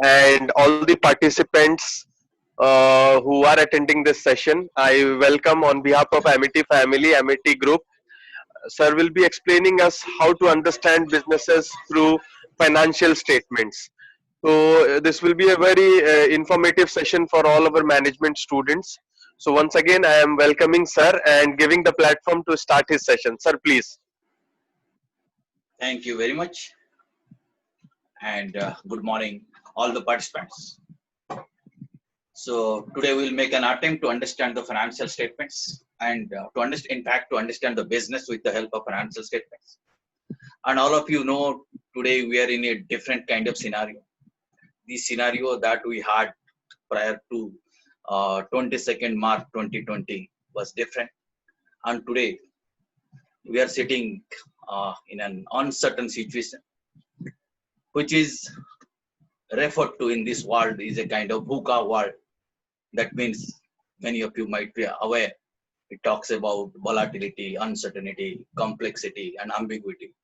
and all the participants who are attending this session. I welcome on behalf of Amity Family, Amity Group. Sir will be explaining us how to understand businesses through financial statements. So this will be a very informative session for all our management students. So once again, I am welcoming sir and giving the platform to start his session. Sir, please. Thank you very much, and good morning, all the participants. So today we'll make an attempt to understand the financial statements and to understand the business with the help of financial statements. And all of you know, today we are in a different kind of scenario. The scenario that we had prior to 22nd March 2020 was different, and today we are sitting in an uncertain situation, which is referred to in this world is a kind of VUCA world. That means many of you might be aware. It talks about volatility, uncertainty, complexity, and ambiguity.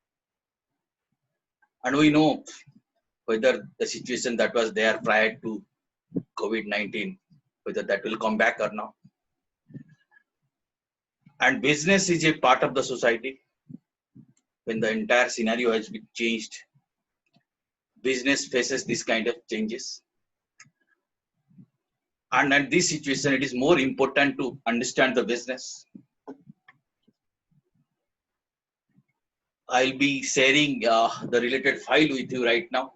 And we know whether the situation that was there prior to COVID-19, whether that will come back or not. And business is a part of the society. When the entire scenario has been changed, business faces this kind of changes. And at this situation, it is more important to understand the business. I'll be sharing the related file with you right now.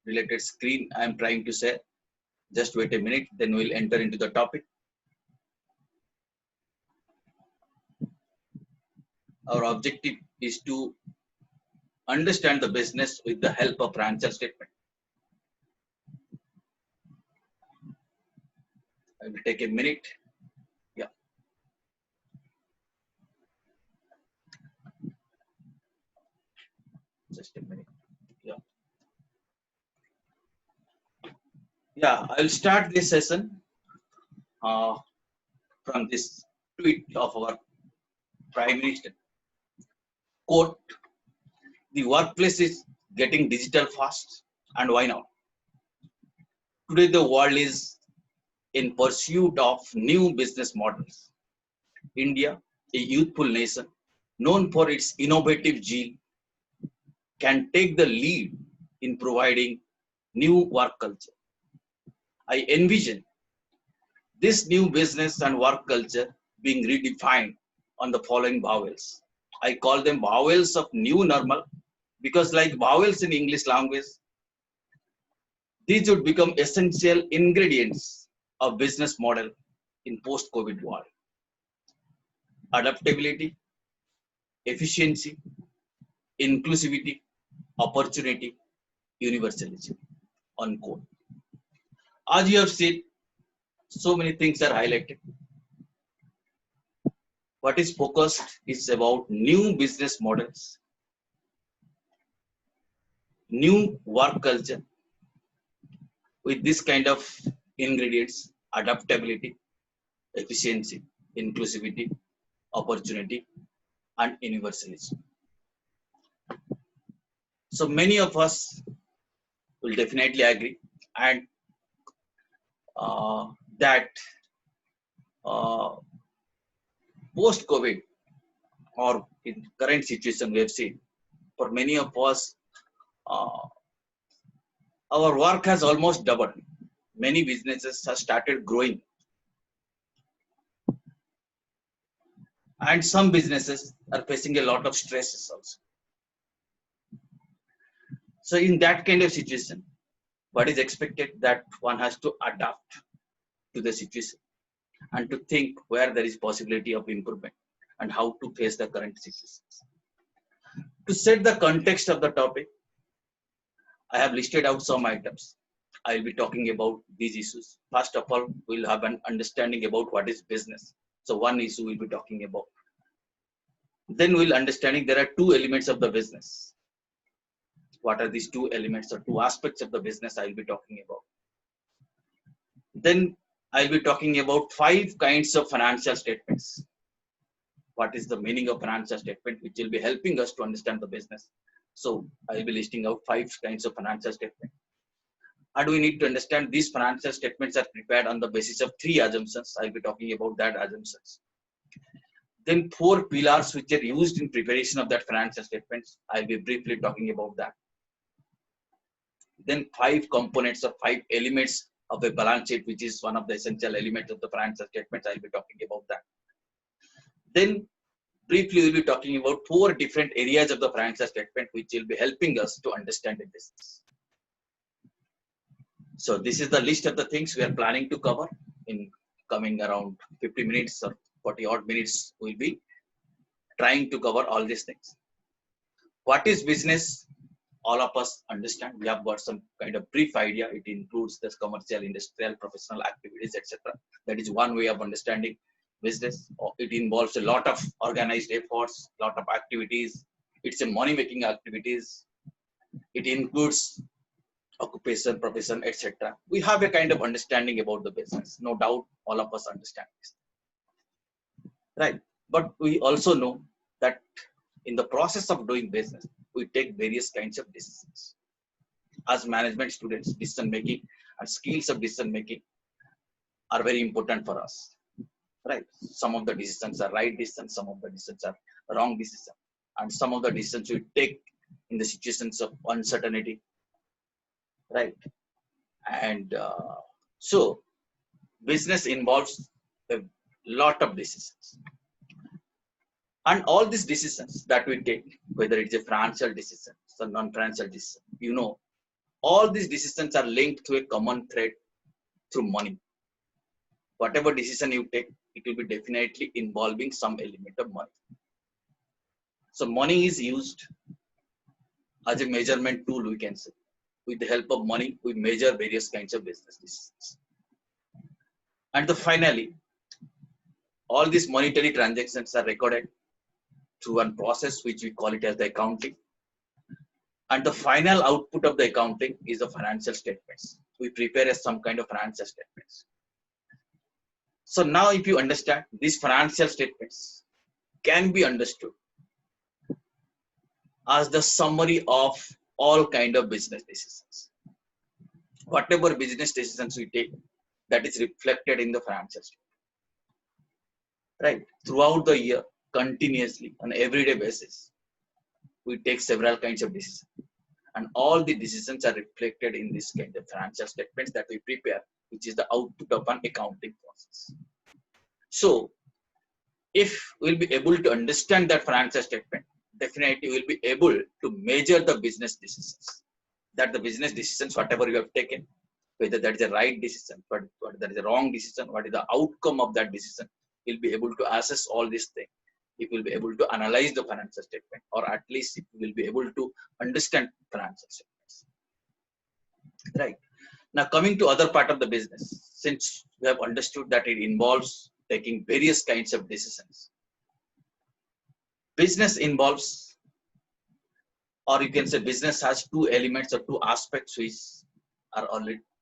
Related screen I'm trying to share. Just wait a minute, then we'll enter into the topic. Our objective is to understand the business with the help of financial statement. I will take a minute. Yeah. Just a minute. Yeah. Yeah, I'll start this session from this tweet of our Prime Minister. Quote, the workplace is getting digital fast, and why not? Today the world is in pursuit of new business models. India, a youthful nation known for its innovative zeal, can take the lead in providing new work culture. I envision this new business and work culture being redefined on the following vowels. I call them vowels of new normal because, like vowels in English language, these would become essential ingredients of business model in post-COVID world. Adaptability, efficiency, inclusivity, opportunity, universalism. Unquote. As you have seen, so many things are highlighted. What is focused is about new business models, new work culture with this kind of ingredients: adaptability, efficiency, inclusivity, opportunity, and universalism. So many of us will definitely agree, and that post-COVID or in current situation we have seen, for many of us, uh, our work has almost doubled. Many businesses have started growing, and some businesses are facing a lot of stresses also. So in that kind of situation, what is expected that one has to adapt to the situation and to think where there is possibility of improvement and how to face the current situations. To set the context of the topic, I have listed out some items. I will be talking about these issues. First of all, we'll have an understanding about what is business. So one issue we'll be talking about. Then we'll understanding there are two elements of the business. What are these two elements or two aspects of the business I will be talking about? Then I'll be talking about 5 kinds of financial statements. What is the meaning of financial statement, which will be helping us to understand the business. So I'll be listing out 5 kinds of financial statement. And we need to understand these financial statements are prepared on the basis of three assumptions. I'll be talking about that assumptions. Then four pillars which are used in preparation of that financial statements. I'll be briefly talking about that. Then five components or five elements of a balance sheet, which is one of the essential elements of the financial statements. I'll be talking about that. Then briefly we'll be talking about four different areas of the financial statement which will be helping us to understand the business. So this is the list of the things we are planning to cover in coming around 50 minutes or 40 odd minutes. We'll be trying to cover all these things. What is business? All of us understand. We have got some kind of brief idea. It includes this commercial, industrial, professional activities, etc. That is one way of understanding business. It involves a lot of organized efforts, lot of activities. It's a money-making activities. It includes occupation, profession, etc. We have a kind of understanding about the business. No doubt, all of us understand this, right? But we also know that in the process of doing business, we take various kinds of decisions. As management students, decision making and skills of decision making are very important for us, right? Some of the decisions are right decisions, some of the decisions are wrong decisions, and some of the decisions we take in the situations of uncertainty, right? And so business involves a lot of decisions, and all these decisions that we take, whether it's a financial decision or non-financial decision, all these decisions are linked to a common thread through money. Whatever decision you take, it will be definitely involving some element of money. So money is used as a measurement tool, we can say. With the help of money, we measure various kinds of business decisions. And finally, all these monetary transactions are recorded through one process which we call it as the accounting. And the final output of the accounting is the financial statements. We prepare as some kind of financial statements. So now if you understand, these financial statements can be understood as the summary of all kind of business decisions. Whatever business decisions we take, that is reflected in the financial statement. Right? Throughout the year, continuously, on everyday basis, we take several kinds of decisions. And all the decisions are reflected in this kind of financial statements that we prepare, which is the output of an accounting process. So, if we'll be able to understand that financial statement, definitely we'll be able to measure the business decisions. That the business decisions, whatever you have taken, whether that is a right decision, whether that is a wrong decision, what is the outcome of that decision, we'll be able to assess all these things. If we'll be able to analyze the financial statement, or at least if we'll be able to understand financial statements. Right. Now coming to other part of the business, since we have understood that it involves taking various kinds of decisions. Business involves, or you can say business has two elements or two aspects which are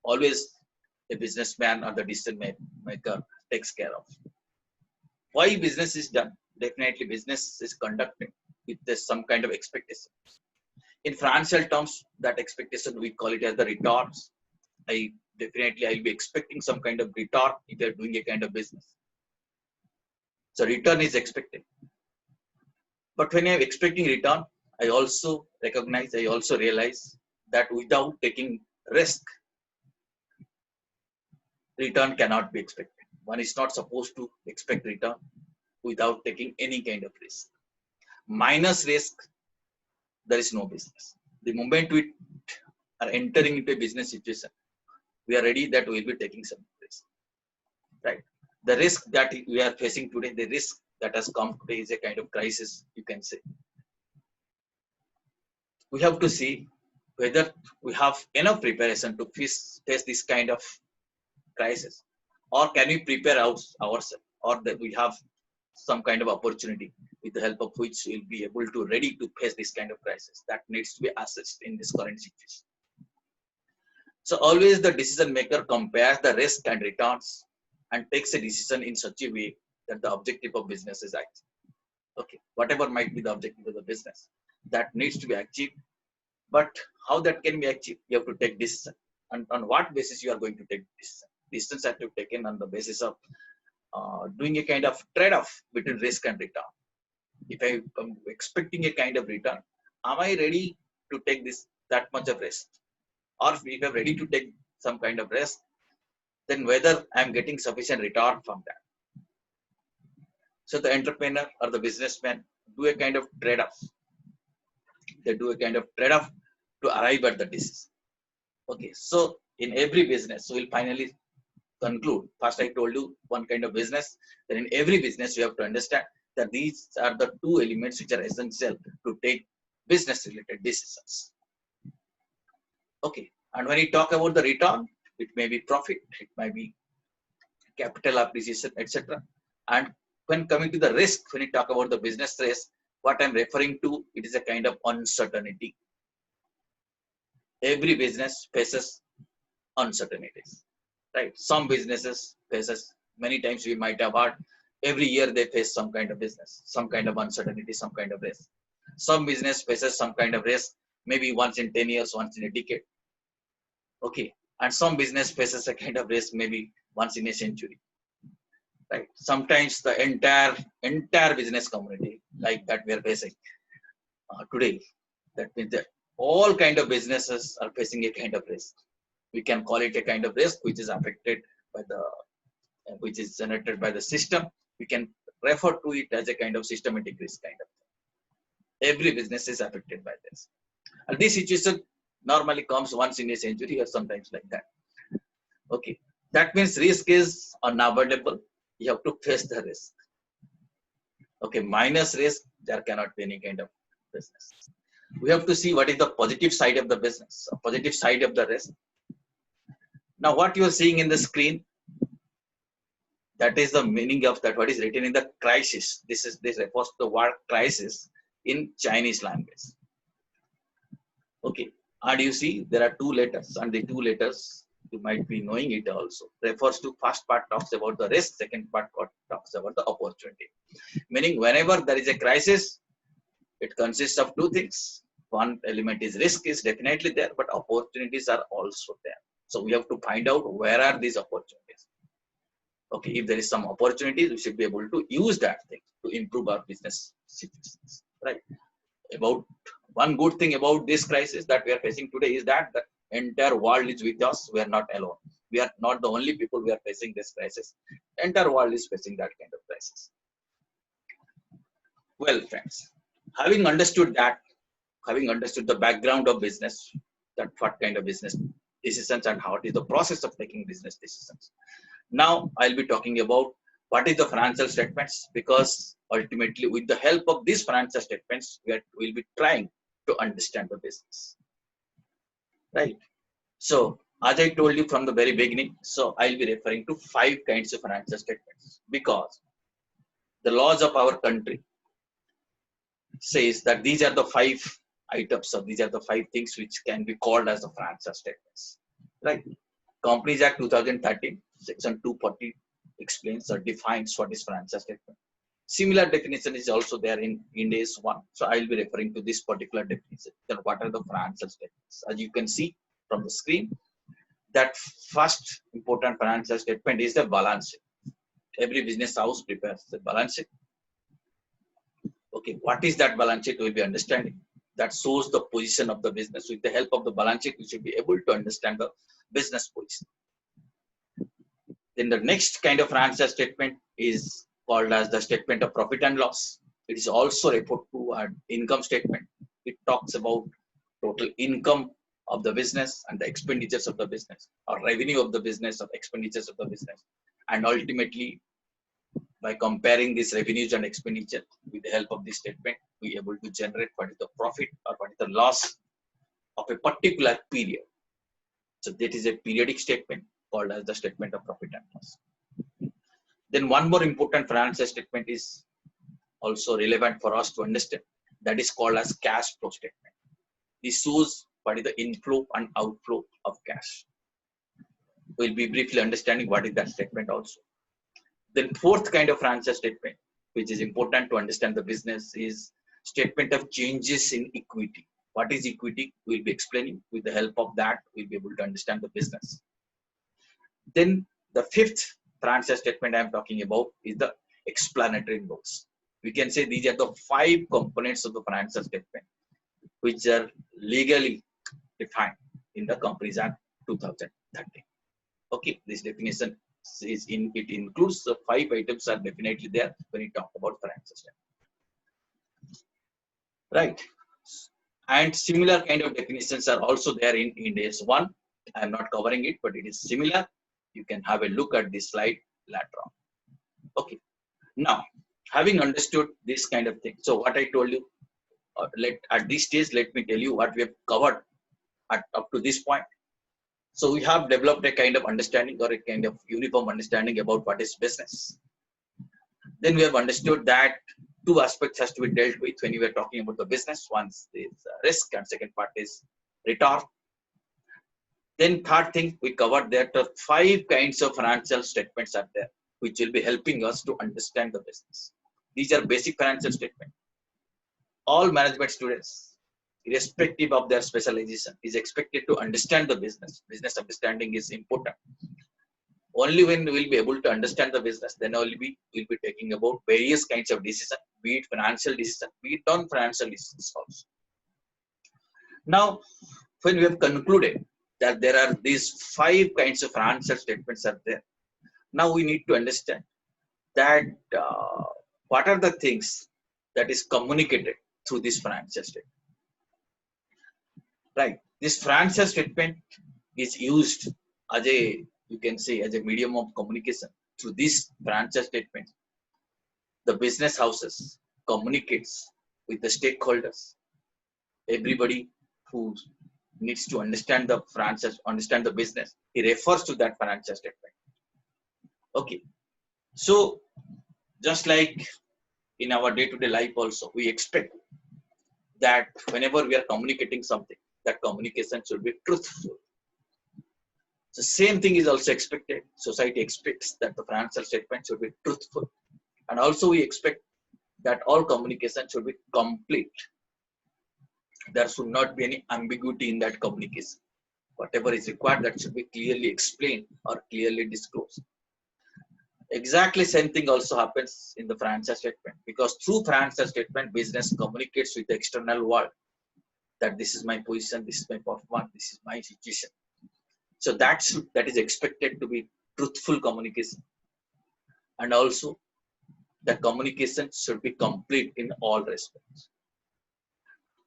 always a businessman or the decision maker takes care of. Why business is done? Definitely business is conducted with some kind of expectation. In financial terms, that expectation we call it as the returns. I'll be expecting some kind of return if you're doing a kind of business. So return is expected. But when I'm expecting return, I also realize that without taking risk, return cannot be expected. One is not supposed to expect return without taking any kind of risk. Minus risk, there is no business. The moment we are entering into a business situation, we are ready that we will be taking some risk. Right? The risk that we are facing today, the risk that has come today is a kind of crisis, you can say. We have to see whether we have enough preparation to face this kind of crisis, or can we prepare ourselves, or that we have some kind of opportunity with the help of which we'll be able to ready to face this kind of crisis that needs to be assessed in this current situation. So always the decision maker compares the risk and returns and takes a decision in such a way that the objective of business is achieved. Okay, whatever might be the objective of the business, that needs to be achieved. But how that can be achieved? You have to take decision. and on what basis you are going to take decision. Decisions are to be taken on the basis of doing a kind of trade-off between risk and return. If I am expecting a kind of return, am I ready to take this that much of risk? Or if I'm ready to take some kind of risk, then whether I'm getting sufficient return from that. So the entrepreneur or the businessman do a kind of trade-off. They do a kind of trade-off to arrive at the decision. Okay, so in every business, we'll finally conclude. First, I told you one kind of business. Then in every business, you have to understand that these are the two elements which are essential to take business-related decisions. Okay, and when you talk about the return, it may be profit, it might be capital appreciation, etc. And when coming to the risk, when you talk about the business risk, what I'm referring to, it is a kind of uncertainty. Every business faces uncertainties, right? Some businesses faces, many times we might have heard, every year they face some kind of business, some kind of uncertainty, some kind of risk. Some business faces some kind of risk, maybe once in 10 years, once in a decade. Okay, and some business faces a kind of risk maybe once in a century, right? Sometimes the entire business community like that we are facing today. That means that all kind of businesses are facing a kind of risk. We can call it a kind of risk which is affected by the, which is generated by the system. We can refer to it as a kind of systematic risk kind of thing. Every business is affected by this. And this situation normally comes once in a century or sometimes like that. Okay, that means risk is unavoidable. You have to face the risk. Okay, minus risk, there cannot be any kind of business. We have to see what is the positive side of the business, positive side of the risk. Now, what you are seeing in the screen, that is the meaning of that. What is written in the crisis? This refers to the word crisis in Chinese language. Okay, and you see there are two letters, and the two letters you might be knowing it also refers to, first part talks about the risk, second part talks about the opportunity. Meaning whenever there is a crisis, it consists of two things. One element is risk is definitely there, but opportunities are also there. So we have to find out where are these opportunities. Okay, if there is some opportunities, we should be able to use that thing to improve our business situations, right? About one good thing about this crisis that we are facing today is that the entire world is with us. We are not alone. We are not the only people we are facing this crisis. Entire world is facing that kind of crisis. Well, friends, having understood that, having understood the background of business, that what kind of business decisions and how it is the process of taking business decisions. Now I'll be talking about what is the financial statements, because ultimately with the help of these financial statements, we'll be trying to understand the business, right? So as I told you from the very beginning, so I'll be referring to 5 kinds of financial statements, because the laws of our country says that these are the 5 items, or these are the 5 things which can be called as the financial statements, right? Companies Act 2013, Section 240 explains or defines what is financial statement. Similar definition is also there in Ind AS 1. So I'll be referring to this particular definition. Then what are the financial statements? As you can see from the screen, that first important financial statement is the balance sheet. Every business house prepares the balance sheet. Okay, what is that balance sheet? We'll be understanding. That shows the position of the business. With the help of the balance sheet, we should be able to understand the business position. Then the next kind of financial statement is called as the statement of profit and loss. It is also referred to an income statement. It talks about total income of the business and the expenditures of the business, or revenue of the business, or expenditures of the business. And ultimately, by comparing these revenues and expenditure with the help of this statement, we are able to generate what is the profit or what is the loss of a particular period. So that is a periodic statement called as the statement of profit and loss. Then one more important financial statement is also relevant for us to understand. That is called as cash flow statement. This shows what is the inflow and outflow of cash. We'll be briefly understanding what is that statement also. Then fourth kind of financial statement, which is important to understand the business, is statement of changes in equity. What is equity? We'll be explaining. With the help of that, we'll be able to understand the business. Then the fifth financial statement I'm talking about is the explanatory notes. We can say these are the 5 components of the financial statement which are legally defined in the Companies Act 2013. Okay, this definition is in, it includes the 5 items are definitely there when you talk about financial statement. Right. And similar kind of definitions are also there in Ind AS 1. I am not covering it, but it is similar. You can have a look at this slide later on. Okay. Now, having understood this kind of thing, so what I told you, at this stage, let me tell you what we have covered up to this point. So we have developed a kind of understanding or a kind of uniform understanding about what is business. Then we have understood that 2 aspects has to be dealt with when you are talking about the business. One is risk and second part is return. Then third thing we covered that 5 kinds of financial statements are there which will be helping us to understand the business. These are basic financial statements. All management students, irrespective of their specialization, is expected to understand the business. Business understanding is important. Only when we will be able to understand the business, then only we will be taking about various kinds of decisions, be it financial decision, be it non-financial decisions also. Now, when we have concluded that there are these 5 kinds of financial statements are there, now we need to understand that what are the things that is communicated through this financial statement. Right. This financial statement is used as a, you can say, as a medium of communication. Through this financial statement, the business houses communicates with the stakeholders, everybody who needs to understand the financial, understand the business. He refers to that financial statement. Okay. So just like in our day-to-day life also, we expect that whenever we are communicating something, that communication should be truthful. The same thing is also expected. Society expects that the financial statement should be truthful. And also we expect that all communication should be complete. There should not be any ambiguity in that communication. Whatever is required, that should be clearly explained or clearly disclosed. Exactly same thing also happens in the financial statement, because through financial statement, business communicates with the external world that this is my position, this is my performance, this is my situation. So that is expected to be truthful communication. And also the communication should be complete in all respects.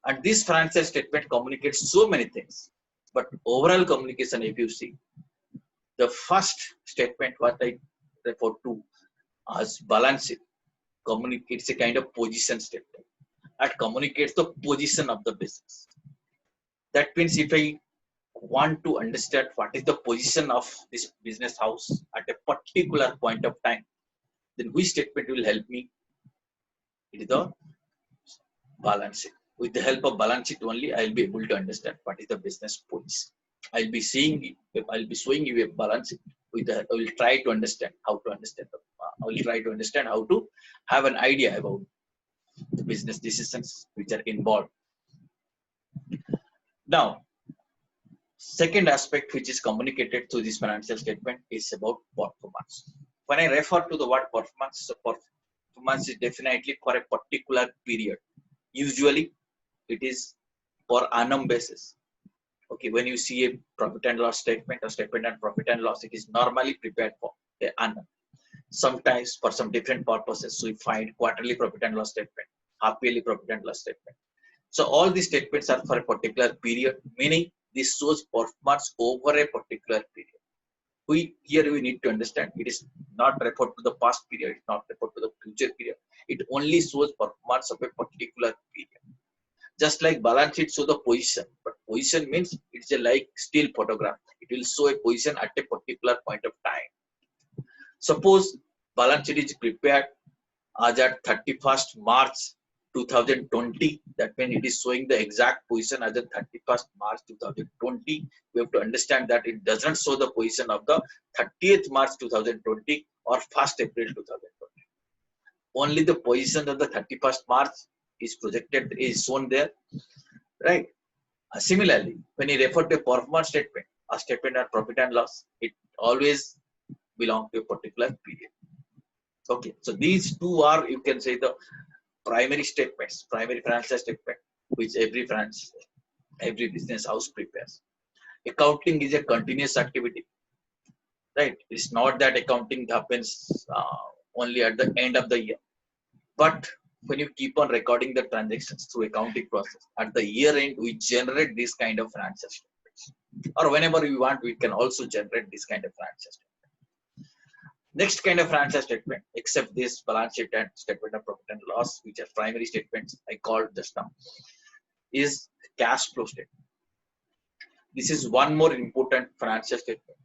And this financial statement communicates so many things. But overall communication, if you see, the first statement, what I refer to as balance sheet, communicates a kind of position statement. That communicates the position of the business. That means if I want to understand what is the position of this business house at a particular point of time, then which statement will help me? It is the balance sheet. With the help of balance sheet only, I'll be able to understand what is the business position. I'll be showing you a balance sheet. I will try to understand how to understand. I will try to understand how to have an idea about the business decisions which are involved. Now, second aspect which is communicated through this financial statement is about performance. When I refer to the word performance, so performance is definitely for a particular period. Usually, it is for annum basis. Okay, when you see a profit and loss statement or statement and profit and loss, it is normally prepared for the annum. Sometimes for some different purposes, so we find quarterly profit and loss statement, half yearly profit and loss statement. So all these statements are for a particular period, meaning this shows performance over a particular period. Here we need to understand it is not referred to the past period, it's not referred to the future period. It only shows performance of a particular period. Just like balance sheet shows the position, but position means it's a like still photograph. It will show a position at a particular point of time. Suppose balance sheet is prepared as at 31st March 2020. That means it is showing the exact position as at 31st March 2020. We have to understand that it doesn't show the position of the 30th March 2020 or 1st April 2020. Only the position of the 31st March is projected, is shown there, right? Similarly, when you refer to a performance statement, a statement of profit and loss, it always belongs to a particular period. Okay, so these two are, you can say, the primary statements, primary financial statement, which every business house prepares. Accounting is a continuous activity, right? It's not that accounting happens only at the end of the year, but when you keep on recording the transactions through accounting process, at the year end, we generate this kind of financial statements. Or whenever we want, we can also generate this kind of financial statement. Next kind of financial statement, except this balance sheet and statement of profit and loss, which are primary statements I called just now, is cash flow statement. This is one more important financial statement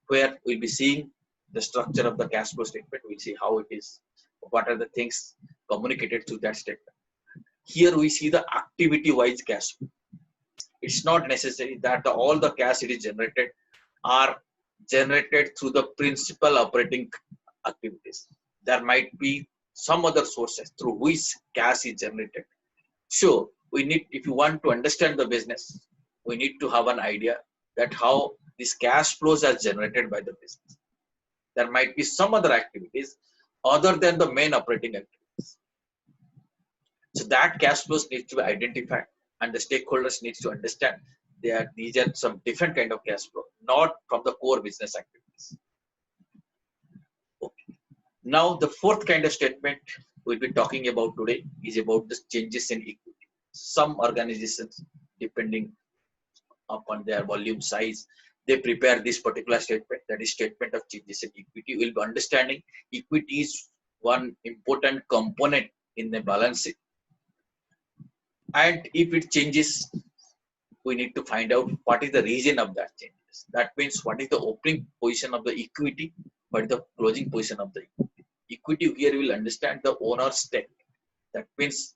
where we'll be seeing the structure of the cash flow statement. We'll see how it is, what are the things communicated through that statement. Here we see the activity-wise cash flow. It's not necessary that all the cash it is generated are generated through the principal operating activities. There might be some other sources through which cash is generated. So we need, if you want to understand the business, we need to have an idea that how these cash flows are generated by the business. There might be some other activities other than the main operating activities. So that cash flows need to be identified, and the stakeholders need to understand these are some different kind of cash flow, not from the core business activities. Okay. Now the fourth kind of statement we'll be talking about today is about the changes in equity. Some organizations, depending upon their volume size, they prepare this particular statement, that is statement of changes in equity. We'll be understanding equity is one important component in the balance sheet. And if it changes, we need to find out what is the reason of that changes. That means what is the opening position of the equity, what is the closing position of the equity. Equity here we will understand the owner's stake. That means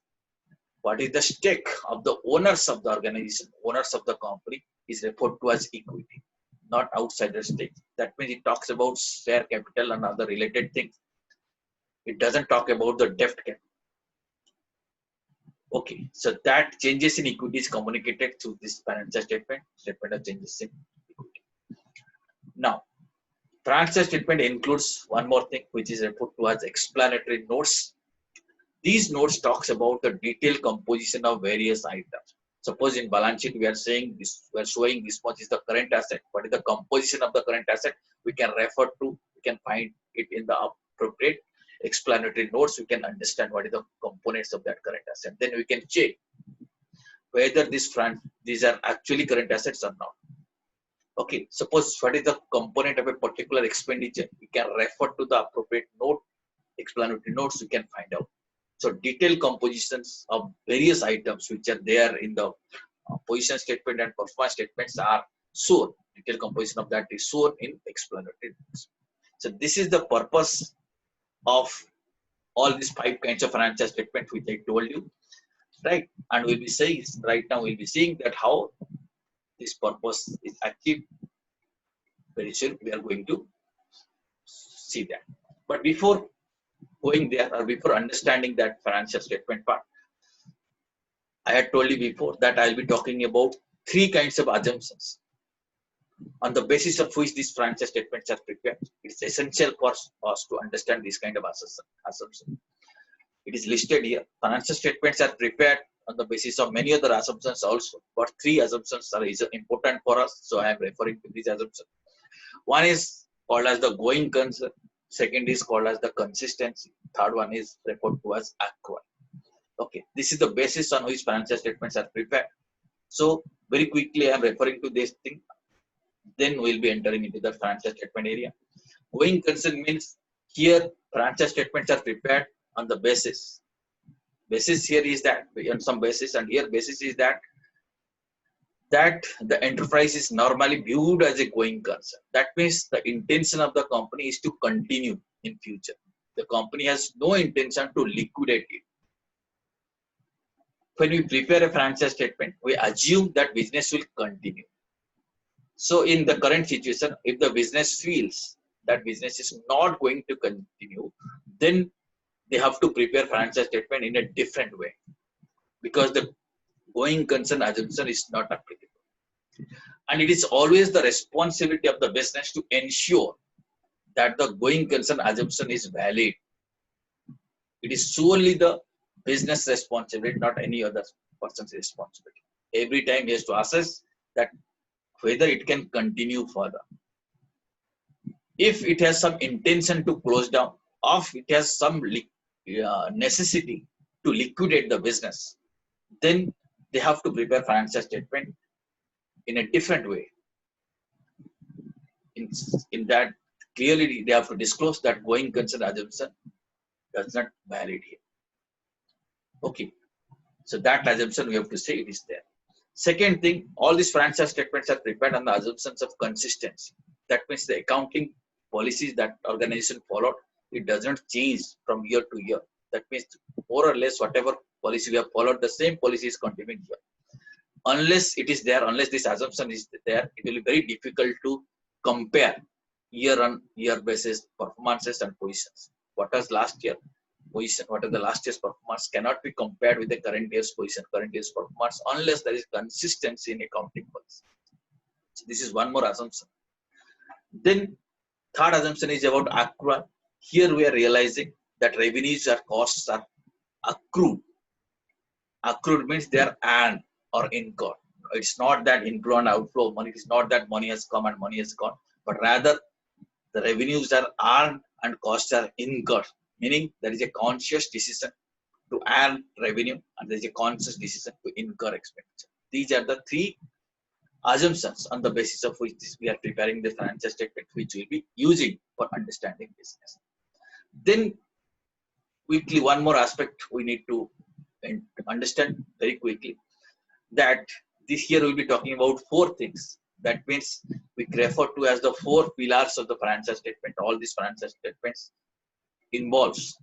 what is the stake of the owners of the organization, owners of the company is referred to as equity, not outsider stake. That means it talks about share capital and other related things. It doesn't talk about the debt capital. Okay, so that changes in equity is communicated through this financial statement, statement of changes in equity. Now, financial statement includes one more thing, which is referred to as explanatory notes. These notes talks about the detailed composition of various items. Suppose in balance sheet we are saying this, we are showing this much is the current asset. What is the composition of the current asset? We can refer to, we can find it in the appropriate explanatory notes. We can understand what is the components of that current asset. Then we can check whether these are actually current assets or not. Okay, suppose what is the component of a particular expenditure, we can refer to the appropriate note, explanatory notes, we can find out. So detailed compositions of various items which are there in the position statement and performance statements are shown. Detailed composition of that is shown in explanatory notes. So this is the purpose of all these 5 kinds of financial statements which I told you, right? And we'll be saying right now, we'll be seeing that how this purpose is achieved. Very soon we are going to see that. But before going there, or before understanding that financial statement part, I had told you before that I'll be talking about 3 kinds of assumptions on the basis of which these financial statements are prepared. It's essential for us to understand this kind of assumption. It is listed here. Financial statements are prepared on the basis of many other assumptions also, but 3 assumptions are important for us, so I am referring to these assumptions. One is called as the going concern, second is called as the consistency, third one is referred to as accrual. Okay, this is the basis on which financial statements are prepared. So very quickly I am referring to this thing, then we'll be entering into the financial statement area. Going concern means here financial statements are prepared on the basis here is that on some basis, and here basis is that the enterprise is normally viewed as a going concern. That means the intention of the company is to continue in future. The company has no intention to liquidate it. When we prepare a financial statement, we assume that business will continue. So in the current situation, if the business feels that business is not going to continue, then they have to prepare financial statement in a different way, because going concern assumption is not applicable. And it is always the responsibility of the business to ensure that the going concern assumption is valid. It is solely the business responsibility, not any other person's responsibility. Every time he has to assess that whether it can continue further. If it has some intention to close down, or if it has some necessity to liquidate the business, then they have to prepare financial statement in a different way. In that, clearly they have to disclose that going concern assumption does not valid here. Okay, so that assumption we have to say it is there. Second thing, all these financial statements are prepared on the assumptions of consistency. That means the accounting policies that organization followed, it doesn't change from year to year. That means more or less whatever policy we have followed, the same policy is continuing here. Unless it is there, unless this assumption is there, it will be very difficult to compare year-on-year basis performances and positions. What was last year position, what are the last year's performance cannot be compared with the current year's position, current year's performance, unless there is consistency in accounting policy. So this is one more assumption. Then third assumption is about accrual. Here we are realizing that revenues or costs are accrued. Accrued means they are earned or incurred. It's not that inflow and outflow of money. It's not that money has come and money has gone, but rather the revenues are earned and costs are incurred. Meaning there is a conscious decision to earn revenue and there is a conscious decision to incur expenditure. These are the three assumptions on the basis of which we are preparing the financial statement, which we'll be using for understanding business. Then quickly, one more aspect we need to understand very quickly, that this here we'll be talking about four things. That means we refer to as the four pillars of the financial statement. All these financial statements involves,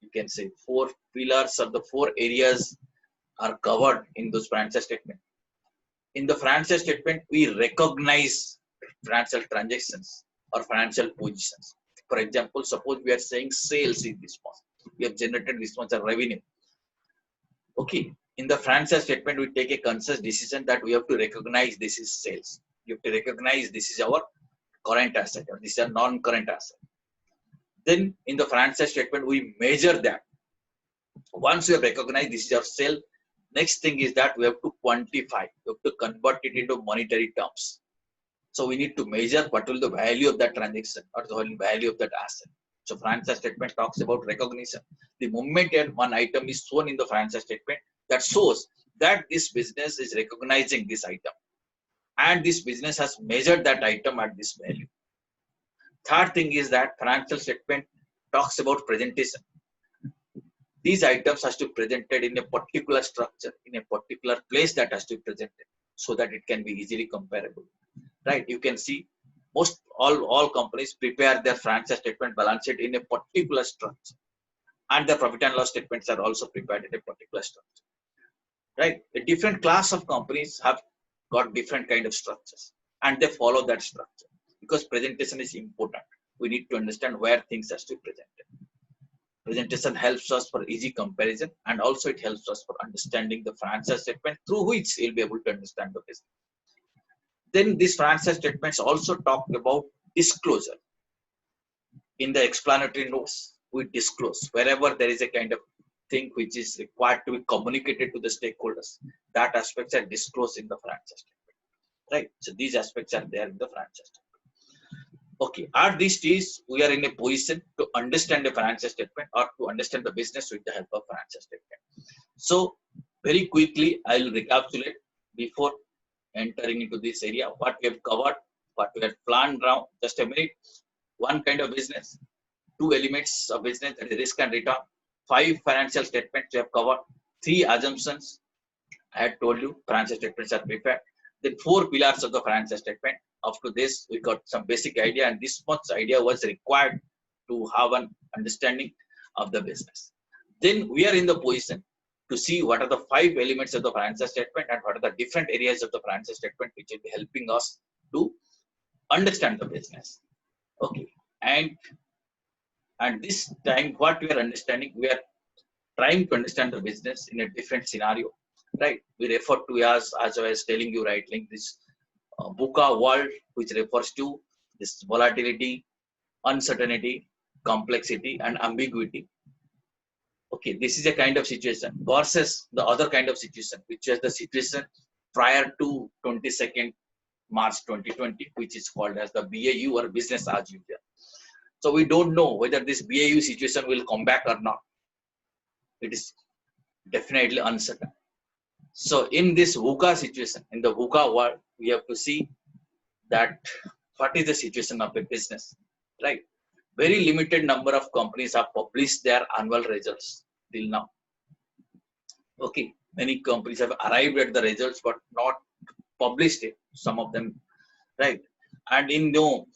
you can say, four pillars or the four areas are covered in those financial statement. In the financial statement, we recognize financial transactions or financial positions. For example, suppose we are saying sales in this month. We have generated this much of revenue. Okay, in the financial statement, we take a conscious decision that we have to recognize this is sales. You have to recognize this is our current asset or this is a non-current asset. Then in the financial statement, we measure that. Once we have recognized this is our sale, next thing is that we have to quantify. We have to convert it into monetary terms. So we need to measure what will the value of that transaction or the value of that asset. So financial statement talks about recognition. The moment one item is shown in the financial statement, that shows that this business is recognizing this item and this business has measured that item at this value. Third thing is that financial statement talks about presentation. These items has to be presented in a particular structure, in a particular place that has to be presented so that it can be easily comparable. Right? You can see all companies prepare their financial statement, balance sheet in a particular structure, and their profit and loss statements are also prepared in a particular structure. Right? A different class of companies have got different kind of structures, and they follow that structure because presentation is important. We need to understand where things has to be presented. Presentation helps us for easy comparison, and also it helps us for understanding the financial statement through which we'll be able to understand the business. Then these financial statements also talk about disclosure. In the explanatory notes, we disclose wherever there is a kind of thing which is required to be communicated to the stakeholders. That aspects are disclosed in the financial statement. Right? So these aspects are there in the financial statement. Okay, at this stage, we are in a position to understand the financial statement or to understand the business with the help of financial statement. So very quickly, I will recapitulate before entering into this area, what we have covered, what we have planned now. Just a minute. One kind of business, two elements of business, that is risk and return. 5 financial statements we have covered. 3 assumptions. I had told you financial statements are prepared. Then 4 pillars of the financial statement. After this, we got some basic idea, and this much idea was required to have an understanding of the business. Then we are in the position to see what are the 5 elements of the financial statement and what are the different areas of the financial statement which will be helping us to understand the business. Okay, and this time what we are understanding, we are trying to understand the business in a different scenario, right? We refer to as I was telling you, right, like this VUCA world, which refers to this volatility, uncertainty, complexity, and ambiguity. Okay, this is a kind of situation versus the other kind of situation, which is the situation prior to 22nd March 2020, which is called as the BAU or business as usual. So we don't know whether this BAU situation will come back or not. It is definitely uncertain. So in this VUCA situation, in the VUCA world, we have to see that what is the situation of a business, right? Very limited number of companies have published their annual results till now. Okay, many companies have arrived at the results but not published it. Some of them, right? And in no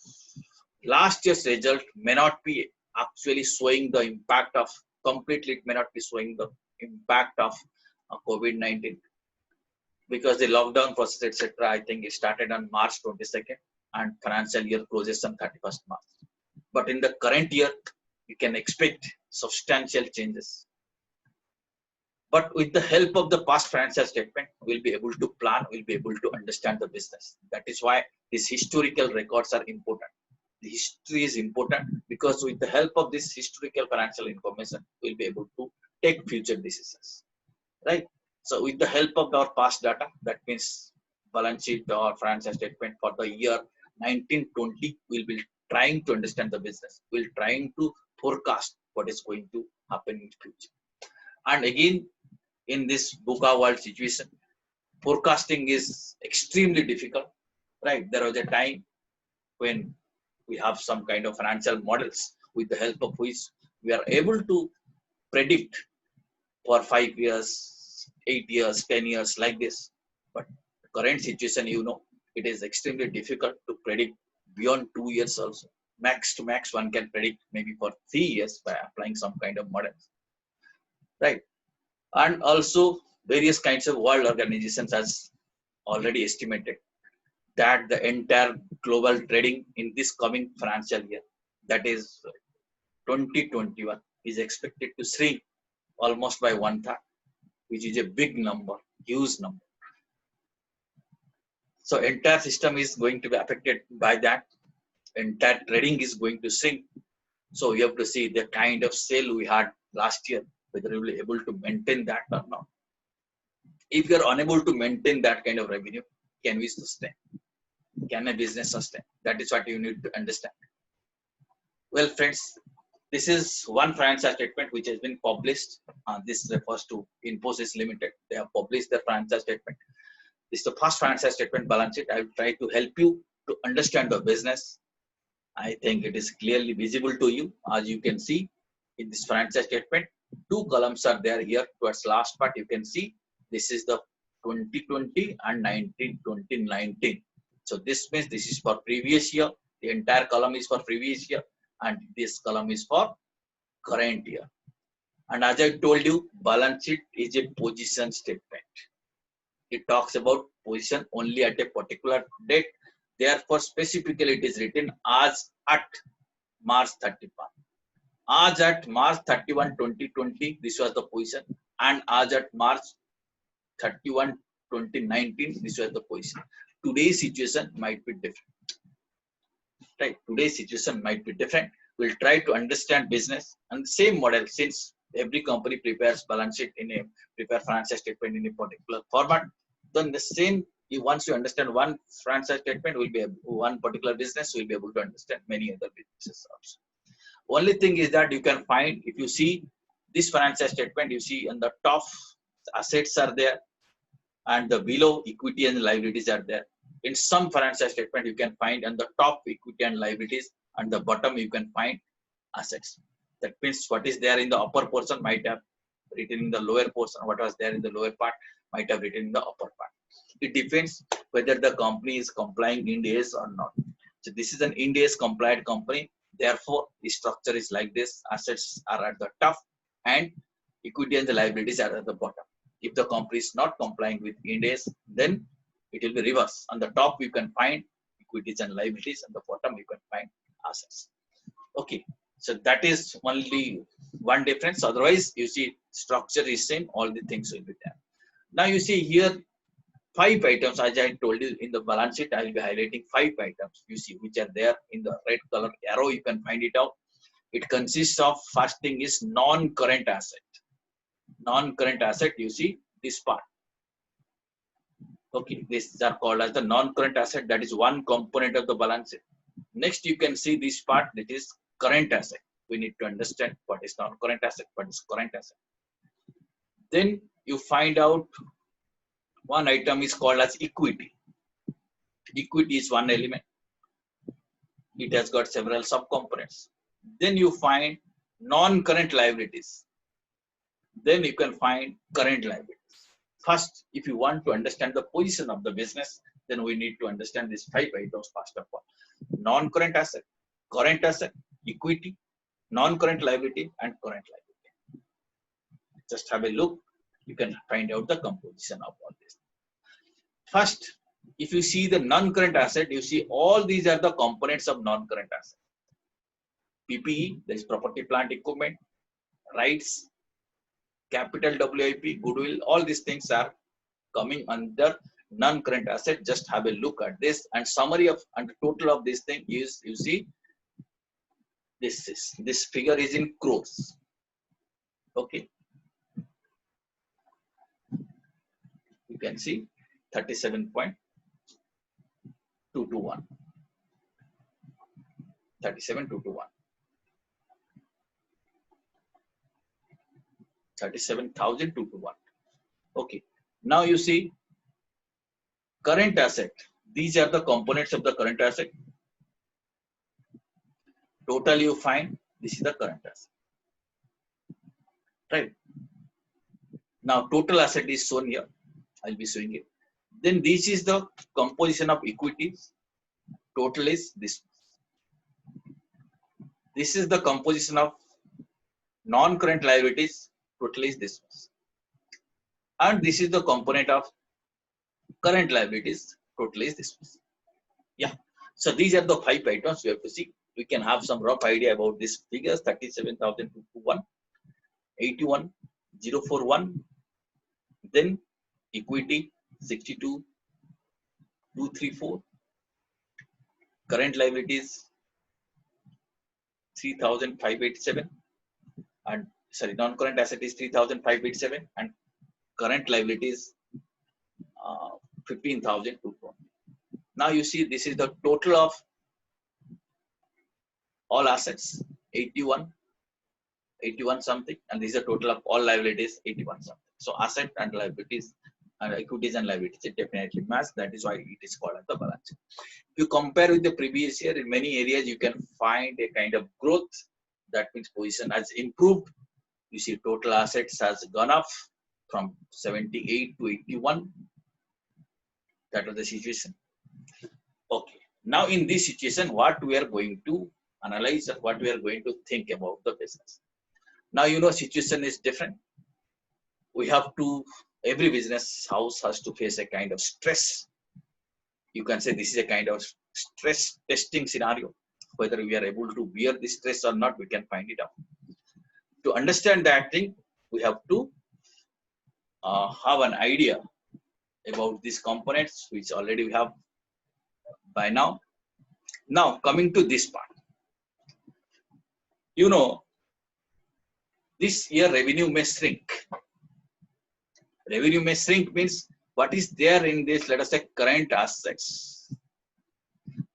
last year's result may not be actually showing the impact of completely. It may not be showing the impact of COVID-19 because the lockdown process, etc. I think it started on March 22nd and financial year closes on 31st March. But in the current year, you can expect substantial changes. But with the help of the past financial statement, we'll be able to plan, we'll be able to understand the business. That is why these historical records are important. The history is important because with the help of this historical financial information, we'll be able to take future decisions, right? So with the help of our past data, that means balance sheet or financial statement for the year 1920, we'll be trying to understand the business. We'll trying to forecast what is going to happen in the future. And again, in this VUCA world situation, forecasting is extremely difficult, right? There was a time when we have some kind of financial models with the help of which we are able to predict for 5 years, 8 years, 10 years like this. But current situation, it is extremely difficult to predict beyond 2 years also. Max to max, one can predict maybe for 3 years by applying some kind of models, right? And also various kinds of world organizations has already estimated that the entire global trading in this coming financial year, that is 2021, is expected to shrink almost by 1/3, which is a big number, huge number. So entire system is going to be affected by that. Entire trading is going to shrink. So you have to see the kind of sale we had last year, whether we will be able to maintain that or not. If you are unable to maintain that kind of revenue, can we sustain? Can a business sustain? That is what you need to understand. Well, friends, this is one financial statement which has been published. This refers to Infosys Limited. They have published their financial statement. This is the first financial statement balance sheet. I will try to help you to understand the business. I think it is clearly visible to you. As you can see in this financial statement, 2 columns are there here towards last part. You can see this is the 2020 and 2019. So this means this is for previous year. The entire column is for previous year and this column is for current year. And as I told you, balance sheet is a position statement. It talks about position only at a particular date. Therefore, specifically it is written as at March 31. As at March 31, 2020, this was the position. And as at March 31, 2019, this was the position. Today's situation might be different. Right? Today's situation might be different. We'll try to understand business and the same model, since every company prepares balance sheet prepare financial statement in a particular format. Then the same, once you understand one financial statement, will be one particular business, will be able to understand many other businesses also. Only thing is that you can find, if you see this financial statement, you see on the top assets are there and the below equity and liabilities are there. In some financial statement, you can find on the top equity and liabilities and the bottom you can find assets. That means what is there in the upper portion might have written in the lower portion. What was there in the lower part might have written in the upper part. It depends whether the company is complying Ind AS or not. So this is an Ind AS compliant company. Therefore, the structure is like this. Assets are at the top and equity and the liabilities are at the bottom. If the company is not complying with Ind AS, then it will be reverse. On the top, you can find equities and liabilities. On the bottom, you can find assets. Okay. So that is only one difference. Otherwise, you see structure is same, all the things will be there. Now you see here 5 items, as I told you in the balance sheet, I will be highlighting 5 items. You see which are there in the red color arrow. You can find it out. It consists of, first thing is non-current asset. Non-current asset, you see this part. Okay, these are called as the non-current asset. That is one component of the balance sheet. Next, you can see this part, that is current asset. We need to understand what is non-current asset, what is current asset. Then you find out one item is called as equity. Equity is one element. It has got several subcomponents. Then you find non-current liabilities. Then you can find current liabilities. First, if you want to understand the position of the business, then we need to understand these 5 items first of all. Non-current asset, current asset, equity, non-current liability, and current liability. Just have a look. You can find out the composition of all this. First, if you see the non-current asset, you see all these are the components of non-current asset. PPE, that is property, plant, equipment, rights, capital, WIP, goodwill, all these things are coming under non-current asset. Just have a look at this, and summary of and total of this thing is, you see, this figure is in crores. Okay, you can see 37.221. 37,221. 37,221. Okay. Now you see current asset. These are the components of the current asset. Total you find, this is the current asset. Right. Now total asset is shown here. I'll be showing it. Then this is the composition of equities. Total is this. This is the composition of non-current liabilities. Total is this. And this is the component of current liabilities. Total is this. Yeah. So these are the 5 items we have to see. We can have some rough idea about these figures: 37,221, 81,041, then equity 62,234, current liabilities 3,587, and sorry, non-current asset is 3,587, and current liabilities 15,220. Now you see this is the total of all assets, 81 something, and this is the total of all liabilities, 81 something. So asset and liabilities and equities and liabilities, it definitely match. That is why it is called as the balance sheet. If you compare with the previous year, in many areas you can find a kind of growth. That means position has improved. You see total assets has gone up from 78 to 81. That was the situation. Okay. Now in this situation, what we are going to analyze and what we are going to think about the business. Now you know situation is different. We have to, every business house has to face a kind of stress. You can say this is a kind of stress testing scenario. Whether we are able to bear this stress or not, we can find it out. To understand that thing, we have to have an idea about these components, which already we have by now. Now coming to this part, you know, this year revenue may shrink. Revenue may shrink means what is there in this, let us say, current assets.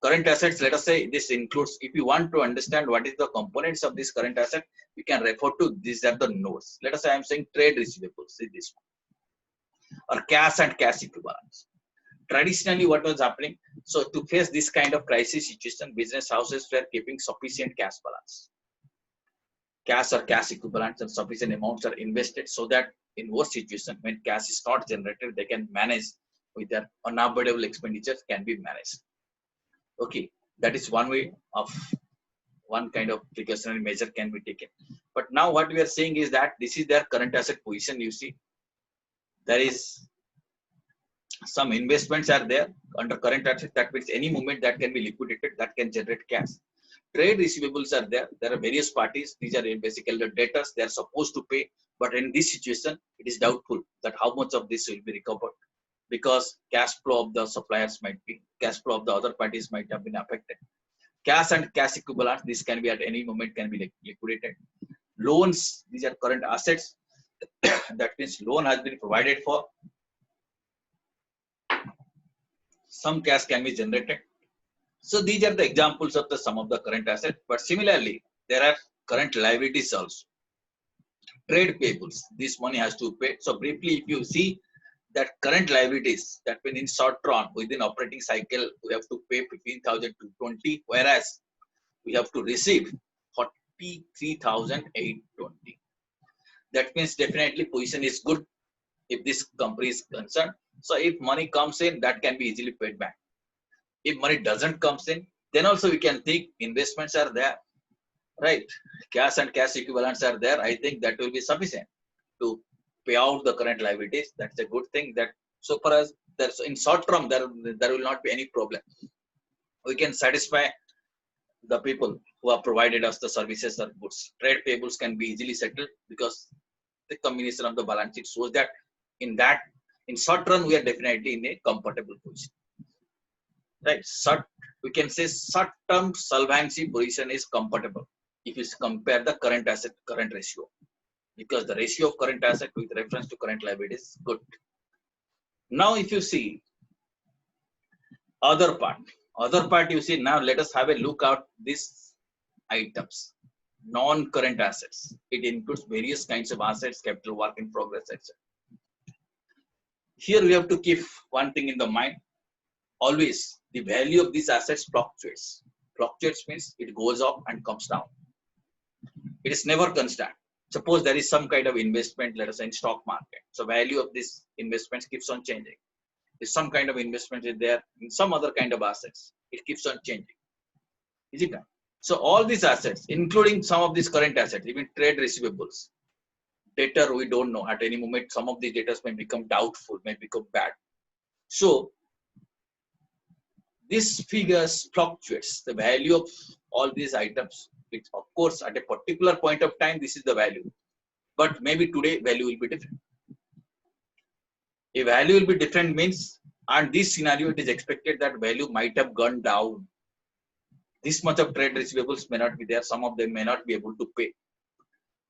Current assets, let us say this includes, if you want to understand what is the components of this current asset, you can refer to these are the notes. Let us say I am saying trade receivables, see this one, or cash and cash equivalents. Traditionally, what was happening? So to face this kind of crisis situation, business houses were keeping sufficient cash balance. Cash or cash equivalents and sufficient amounts are invested so that in worst situation, when cash is not generated, they can manage with their unavoidable expenditures can be managed. Okay, that is one way of one kind of precautionary measure can be taken. But now what we are saying is that this is their current asset position. You see, there is some investments are there under current asset. That means any moment that can be liquidated, that can generate cash. Trade receivables are there. There are various parties. These are basically the debtors. They are supposed to pay But in this situation, it is doubtful that how much of this will be recovered, because cash flow of the suppliers might be, cash flow of the other parties might have been affected. Cash and cash equivalents, this can be at any moment can be liquidated. Loans, these are current assets. That means loan has been provided for. Some cash can be generated. So these are the examples of the some of the current assets. But similarly, there are current liabilities also. Trade payables, this money has to be paid. So briefly, if you see that current liabilities, that means in short run within operating cycle, we have to pay 15,000 to 20, whereas we have to receive 43,820. That means definitely position is good if this company is concerned. So if money comes in, that can be easily paid back. If money doesn't comes in, then also we can think investments are there, right? Cash and cash equivalents are there. I think that will be sufficient to pay out the current liabilities. That's a good thing. That so far as there's in short term, there will not be any problem. We can satisfy the people who have provided us the services or goods. Trade payables can be easily settled because the combination of the balance sheet shows that in short run we are definitely in a comfortable position. Right? We can say short term solvency position is comfortable if you compare the current asset current ratio, because the ratio of current asset with reference to current liability is good. Now if you see other part you see, now let us have a look at these items. Non-current assets, it includes various kinds of assets, capital, work in progress, etc. Here we have to keep one thing in the mind. Always the value of these assets fluctuates. Fluctuates means it goes up and comes down. It is never constant. Suppose there is some kind of investment, let us say in stock market. So value of this investment keeps on changing. If some kind of investment is there in some other kind of assets, it keeps on changing. Is it not? So all these assets, including some of these current assets, even trade receivables, debtor, we don't know. At any moment, some of these debtors may become doubtful, may become bad. So this figures fluctuates. The value of all these items, which of course at a particular point of time, this is the value. But maybe today value will be different. A value will be different means, and this scenario, it is expected that value might have gone down. This much of trade receivables may not be there. Some of them may not be able to pay,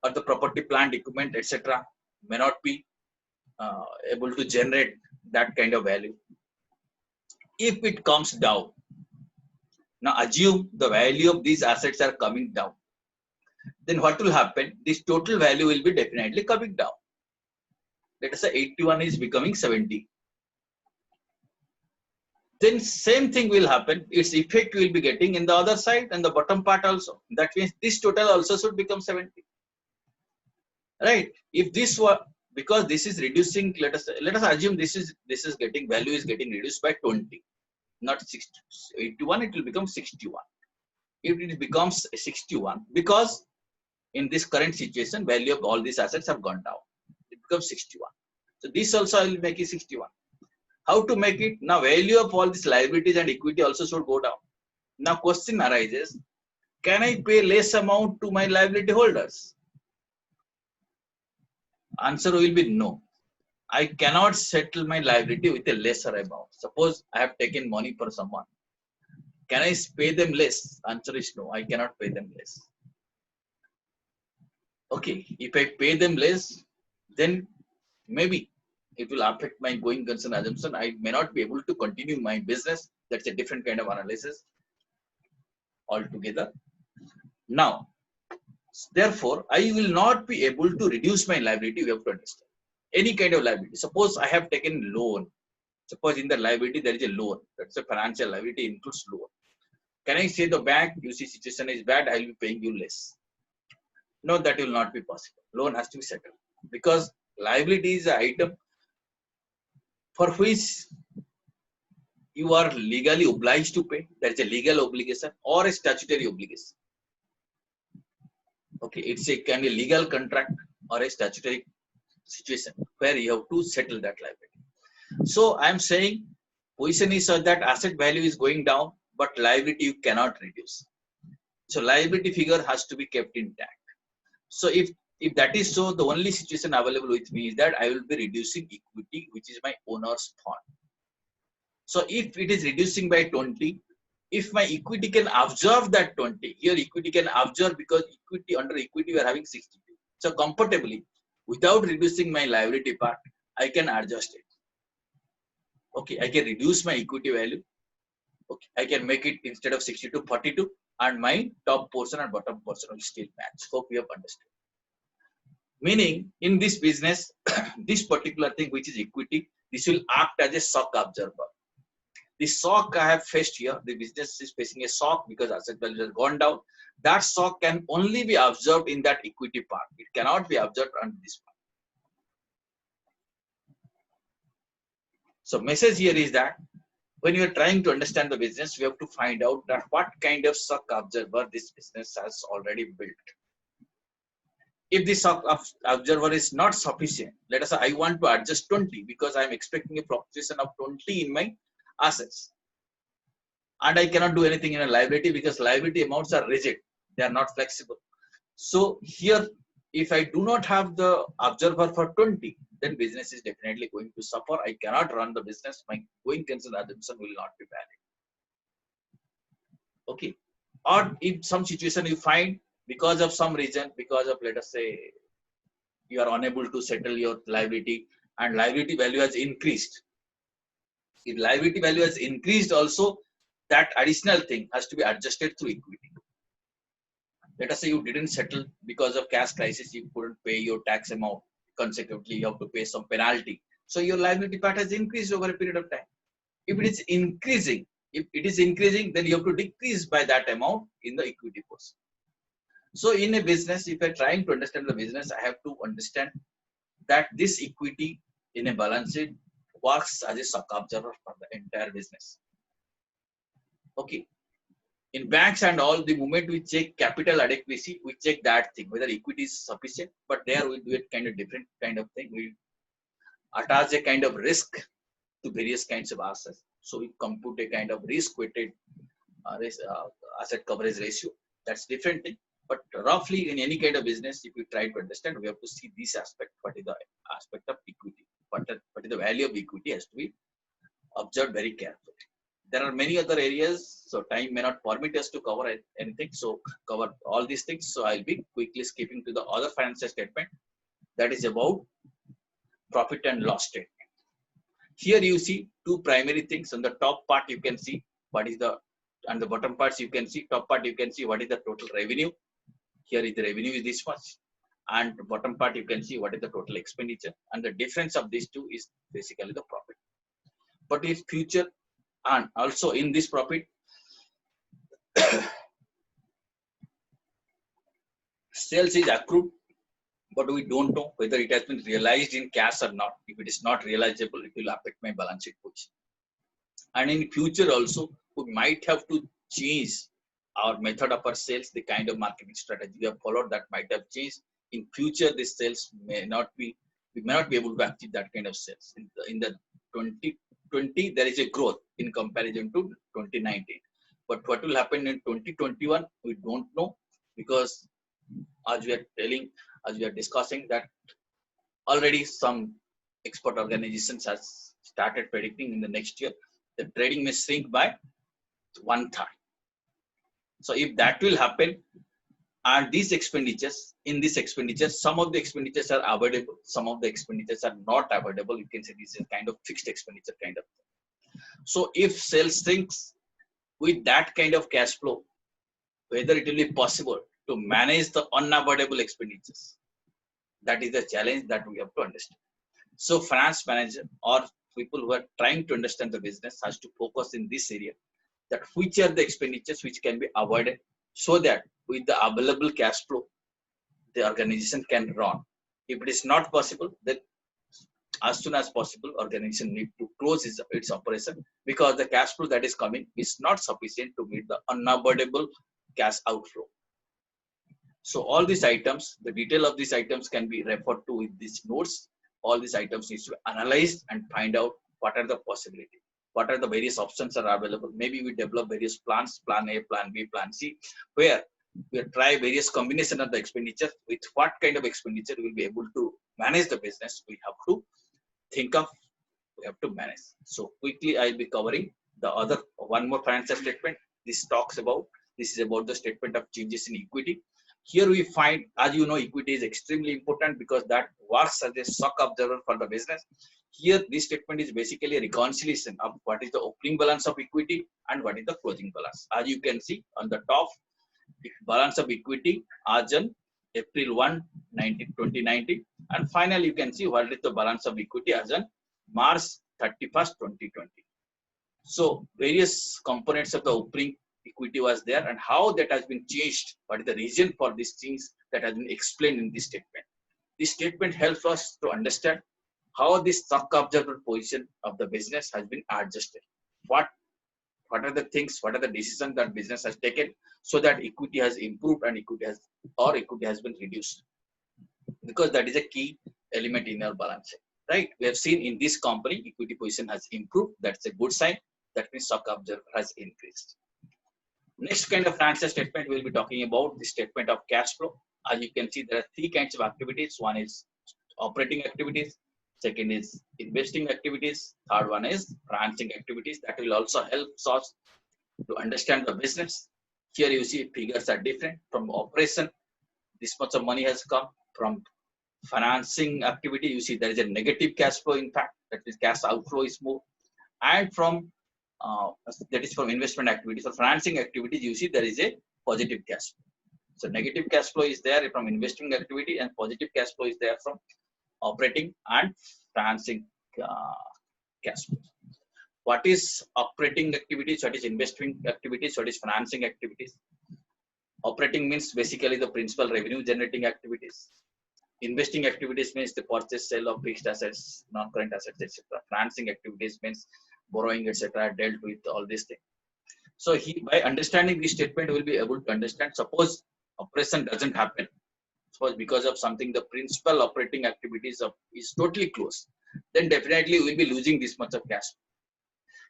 or the property, plant, equipment, etc. may not be able to generate that kind of value. If it comes down, now assume the value of these assets are coming down, then what will happen? This total value will be definitely coming down. Let us say 81 is becoming 70. Then same thing will happen. Its effect will be getting in the other side and the bottom part also. That means this total also should become 70. Right? If this were, because this is reducing, let us assume this is getting, value is getting reduced by 20, not 60. 81, it will become 61. If it becomes 61, because in this current situation, value of all these assets have gone down, it becomes 61. So this also I will make it 61. How to make it? Now value of all these liabilities and equity also should go down. Now question arises, can I pay less amount to my liability holders? Answer will be no. I cannot settle my liability with a lesser amount. Suppose I have taken money for someone. Can I pay them less? Answer is no. I cannot pay them less. Okay, if I pay them less, then maybe it will affect my going concern assumption. I may not be able to continue my business. That's a different kind of analysis altogether. Now, therefore, I will not be able to reduce my liability. We have to understand. Any kind of liability. Suppose I have taken loan. Suppose in the liability there is a loan. That's a financial liability, includes loan. Can I say the bank, you see situation is bad, I will be paying you less? No, that will not be possible. Loan has to be settled. Because liability is an item for which you are legally obliged to pay. There is a legal obligation or a statutory obligation. Okay, it's a kind of legal contract or a statutory situation where you have to settle that liability. So I am saying position is such that asset value is going down, but liability you cannot reduce. So liability figure has to be kept intact. So if If that is so, the only situation available with me is that I will be reducing equity, which is my owner's fund. So if it is reducing by 20, if my equity can absorb that 20, here equity can absorb because equity under equity we are having 62. So comfortably, without reducing my liability part, I can adjust it. Okay, I can reduce my equity value. Okay, I can make it instead of 62, 42, and my top portion and bottom portion will still match. Hope you have understood. Meaning, in this business, this particular thing which is equity, this will act as a shock absorber. The shock I have faced here, the business is facing a shock because asset value has gone down. That shock can only be absorbed in that equity part. It cannot be absorbed on this part. So message here is that when you are trying to understand the business, we have to find out that what kind of shock absorber this business has already built. If the shock absorber is not sufficient, let us say I want to adjust 20 because I am expecting a fluctuation of 20 in my assets. And I cannot do anything in a liability because liability amounts are rigid. They are not flexible. So here, if I do not have the observer for 20, then business is definitely going to suffer. I cannot run the business. My going concern assumption will not be valid. Okay. Or in some situation you find because of some reason, because of, let us say, you are unable to settle your liability and liability value has increased. If liability value has increased also, that additional thing has to be adjusted through equity. Let us say you didn't settle because of cash crisis, you couldn't pay your tax amount consecutively, you have to pay some penalty. So your liability part has increased over a period of time. If it is increasing, then you have to decrease by that amount in the equity portion. So in a business, if I'm trying to understand the business, I have to understand that this equity in a balance sheet works as a shock absorber for the entire business. Okay. In banks and all, the moment we check capital adequacy, we check that thing, whether equity is sufficient, but there we do it kind of different kind of thing. We attach a kind of risk to various kinds of assets. So we compute a kind of risk-weighted asset coverage ratio. That's different thing. But roughly in any kind of business, if we try to understand, we have to see this aspect. What is the aspect of equity? What is the value of equity has to be observed very carefully. There are many other areas, so time may not permit us to cover anything. So cover all these things. So I'll be quickly skipping to the other financial statement that is about profit and loss statement. Here you see two primary things. On the top part you can see what is the, and the bottom parts you can see. Top part you can see what is the total revenue. Here is the revenue is this much, and the bottom part you can see what is the total expenditure. And the difference of these two is basically the profit. But in future, and also in this profit, sales is accrued, but we don't know whether it has been realized in cash or not. If it is not realizable, it will affect my balance sheet position. And in future also, we might have to change our method of our sales, the kind of marketing strategy we have followed that might have changed. In future, this sales may not be, we may not be able to achieve that kind of sales. In the 2020, there is a growth in comparison to 2019. But what will happen in 2021, we don't know, because as we are discussing that already some export organizations has started predicting in the next year, the trading may shrink by 1/3. So if that will happen, and these expenditures, in this expenditure, some of the expenditures are avoidable, some of the expenditures are not avoidable. You can say this is kind of fixed expenditure kind of thing. So if sales shrinks with that kind of cash flow, whether it will be possible to manage the unavoidable expenditures, that is the challenge that we have to understand. So finance manager or people who are trying to understand the business has to focus in this area, that which are the expenditures which can be avoided, so that with the available cash flow, the organization can run. If it is not possible, then as soon as possible, organization need to close its operation, because the cash flow that is coming is not sufficient to meet the unavoidable cash outflow. So all these items, the detail of these items can be referred to with these notes. All these items needs to be analyzed and find out what are the possibilities, what are the various options are available. Maybe we develop various plans, plan A, plan B, plan C, where we'll try various combination of the expenditure. With what kind of expenditure we'll be able to manage the business, we have to think of, we have to manage. So quickly I'll be covering the other one more financial statement. This talks about, this is about the statement of changes in equity. Here we find, as you know, equity is extremely important because that works as a shock observer for the business. Here, this statement is basically a reconciliation of what is the opening balance of equity and what is the closing balance. As you can see on the top, the balance of equity as on April 1, 2019, and finally you can see what is the balance of equity as on March 31st, 2020. So various components of the opening equity was there, and how that has been changed, what is the reason for these things, that has been explained in this statement. This statement helps us to understand how this shock observer position of the business has been adjusted. What are the things, what are the decisions that business has taken so that equity has improved and equity has been reduced, because that is a key element in our balance sheet, right? We have seen in this company equity position has improved. That's a good sign. That means shock observer has increased. Next kind of financial statement we'll be talking about the statement of cash flow. As you can see, there are three kinds of activities. One is operating activities, second is investing activities, third one is financing activities. That will also help us to understand the business. Here you see figures are different. From operation, this much of money has come. From financing activity, you see there is a negative cash flow, in fact, that is cash outflow is more. And from that is from investment activities. For financing activities, you see there is a positive cash flow. So negative cash flow is there from investing activity, and positive cash flow is there from operating and financing cash flow. What is operating activities? What is investing activities? What is financing activities? Operating means basically the principal revenue generating activities. Investing activities means the purchase, sale of fixed assets, non-current assets, etc. Financing activities means borrowing, etc. dealt with all these things. So by understanding this statement, we'll be able to understand. Suppose operation doesn't happen. Suppose because of something, the principal operating activities is totally closed. Then definitely we'll be losing this much of cash.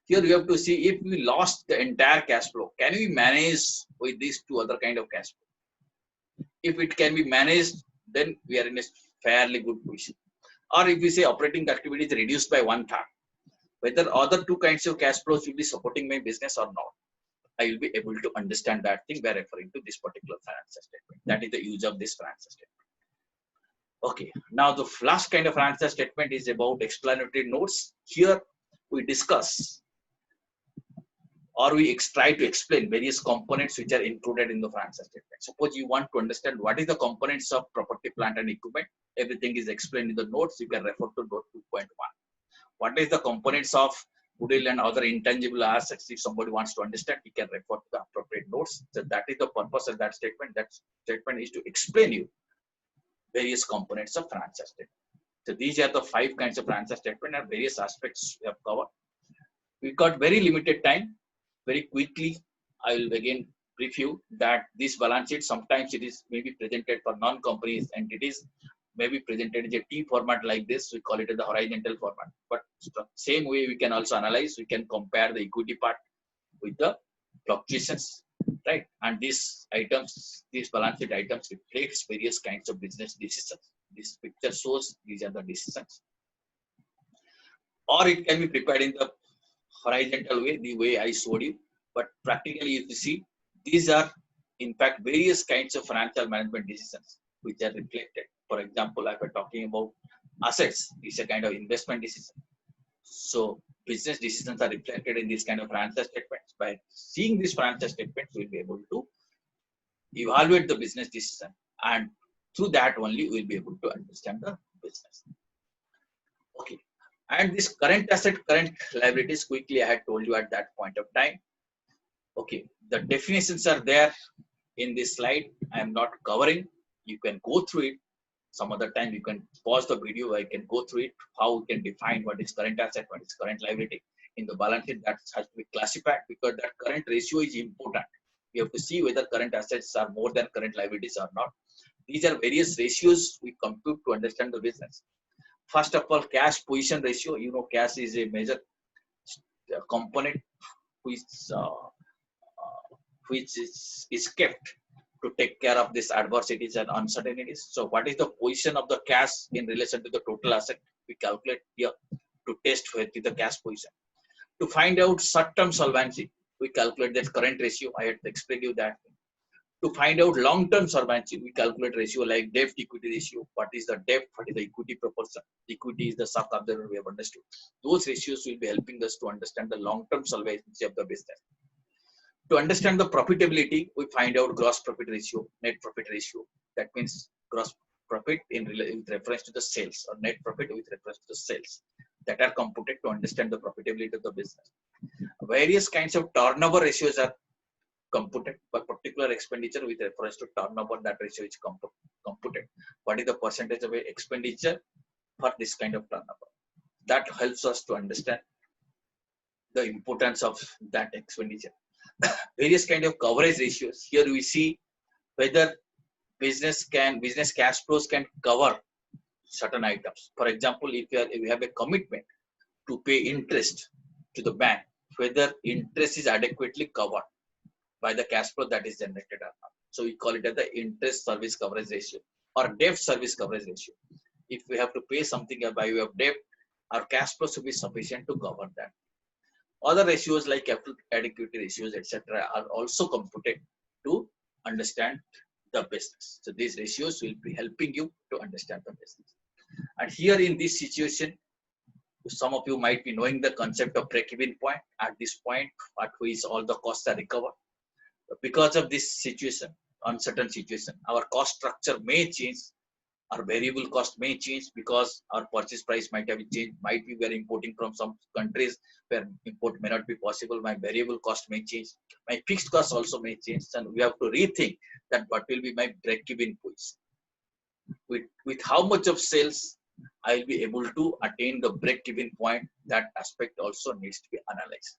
Here you have to see, if we lost the entire cash flow, can we manage with these two other kind of cash flow? If it can be managed, then we are in a fairly good position. Or if we say operating activity is reduced by 1/3, whether other two kinds of cash flows will be supporting my business or not, I will be able to understand that thing by referring to this particular financial statement. That is the use of this financial statement. Okay, now the last kind of financial statement is about explanatory notes. Here we discuss, or we try to explain various components which are included in the financial statement. Suppose you want to understand what is the components of property, plant and equipment. Everything is explained in the notes. You can refer to note 2.1. What is the components of goodwill and other intangible assets? If somebody wants to understand, he can refer to the appropriate notes. So that is the purpose of that statement. That statement is to explain you various components of financial statement. So these are the 5 kinds of financial statement and various aspects we have covered. We got very limited time. Very quickly, I will again brief you that this balance sheet, sometimes it is maybe presented for non-companies entities, maybe presented in a T format like this. We call it the horizontal format. But same way we can also analyze, we can compare the equity part with the fluctuations, right? And these items, these balance sheet items reflects various kinds of business decisions. This picture shows these are the decisions. Or it can be prepared in the horizontal way, the way I showed you. But practically, if you see, these are in fact various kinds of financial management decisions which are reflected. For example, if we're talking about assets, it's a kind of investment decision. So business decisions are reflected in this kind of financial statements. By seeing these financial statements, we'll be able to evaluate the business decision, and through that only we'll be able to understand the business. Okay. And this current asset, current liabilities, quickly I had told you at that point of time. Okay, the definitions are there in this slide. I am not covering. You can go through it. Some other time you can pause the video. I can go through it, how we can define what is current asset, what is current liability. In the balance sheet, that has to be classified because that current ratio is important. We have to see whether current assets are more than current liabilities or not. These are various ratios we compute to understand the business. First of all, cash position ratio. You know, cash is a major component which is kept to take care of these adversities and uncertainties. So what is the position of the cash in relation to the total asset? We calculate here to test what is the cash position. To find out short-term solvency, we calculate that current ratio. I had to explain you that. To find out long-term solvency, we calculate ratio like debt equity ratio. What is the debt? What is the equity proportion? Equity is the shock absorber, we have understood. Those ratios will be helping us to understand the long-term solvency of the business. To understand the profitability, we find out gross profit ratio, net profit ratio. That means gross profit with reference to the sales, or net profit with reference to the sales, that are computed to understand the profitability of the business. Various kinds of turnover ratios are computed by particular expenditure with reference to turnover. That ratio is computed. What is the percentage of expenditure for this kind of turnover? That helps us to understand the importance of that expenditure. Various kind of coverage ratios. Here we see whether business cash flows can cover certain items. For example, if you have a commitment to pay interest to the bank, whether interest is adequately covered by the cash flow that is generated or not. So we call it as the interest service coverage ratio or debt service coverage ratio. If we have to pay something by way of debt, our cash flow should be sufficient to cover that. Other ratios like capital adequacy ratios, etc., are also computed to understand the business. So these ratios will be helping you to understand the business. And here in this situation, some of you might be knowing the concept of break-even point. At this point, at which all the costs are recovered. Because of this situation, uncertain situation, our cost structure may change. Our variable cost may change because our purchase price might have changed. Might be we are importing from some countries where import may not be possible. My variable cost may change. My fixed cost also may change, and we have to rethink that what will be my break-even point. With how much of sales I will be able to attain the break-even point. That aspect also needs to be analyzed,